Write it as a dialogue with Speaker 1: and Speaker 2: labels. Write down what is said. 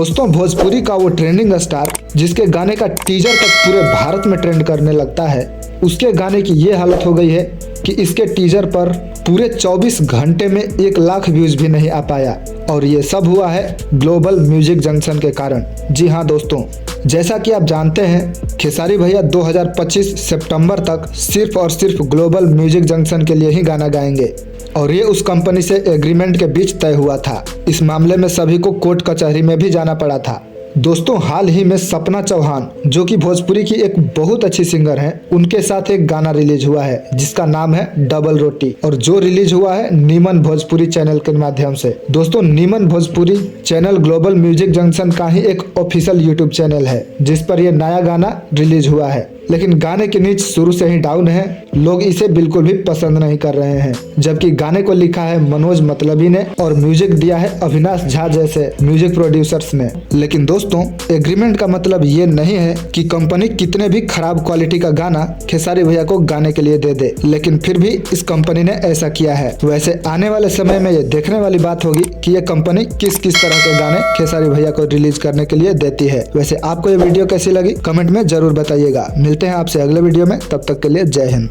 Speaker 1: दोस्तों भोजपुरी का वो ट्रेंडिंग स्टार जिसके गाने का टीजर तक पूरे भारत में ट्रेंड करने लगता है, उसके गाने की ये हालत हो गई है कि इसके टीजर पर पूरे 24 घंटे में 1 लाख व्यूज भी नहीं आ पाया। और ये सब हुआ है ग्लोबल म्यूजिक जंक्शन के कारण। जी हाँ दोस्तों, जैसा कि आप जानते हैं खेसारी भैया 2025 सितंबर तक सिर्फ और सिर्फ ग्लोबल म्यूजिक जंक्शन के लिए ही गाना गाएंगे और ये उस कंपनी से एग्रीमेंट के बीच तय हुआ था। इस मामले में सभी को कोर्ट कचहरी में भी जाना पड़ा था। दोस्तों हाल ही में सपना चौहान जो कि भोजपुरी की एक बहुत अच्छी सिंगर हैं, उनके साथ एक गाना रिलीज हुआ है जिसका नाम है डबल रोटी, और जो रिलीज हुआ है नीमन भोजपुरी चैनल के माध्यम से। दोस्तों नीमन Bhojpuri channel global music junction का ही एक ऑफिशियल यूट्यूब चैनल है जिस पर यह नया गाना रिलीज हुआ है, लेकिन गाने की नीच शुरू से ही डाउन है। लोग इसे बिल्कुल भी पसंद नहीं कर रहे हैं, जबकि गाने को लिखा है मनोज मतलबी ने और म्यूजिक दिया है अविनाश झा जैसे म्यूजिक प्रोड्यूसर्स ने। लेकिन दोस्तों एग्रीमेंट का मतलब ये नहीं है कि कंपनी कितने भी खराब क्वालिटी का गाना खेसारी भैया को गाने के लिए दे दे, लेकिन फिर भी इस कंपनी ने ऐसा किया है। वैसे आने वाले समय में ये देखने वाली बात होगी कि ये कंपनी किस किस तरह के गाने खेसारी भैया को रिलीज करने के लिए देती है। वैसे आपको ये वीडियो कैसी लगी कमेंट में जरूर बताइएगा। मिलते हैं आपसे अगले वीडियो में, तब तक के लिए जय हिंद।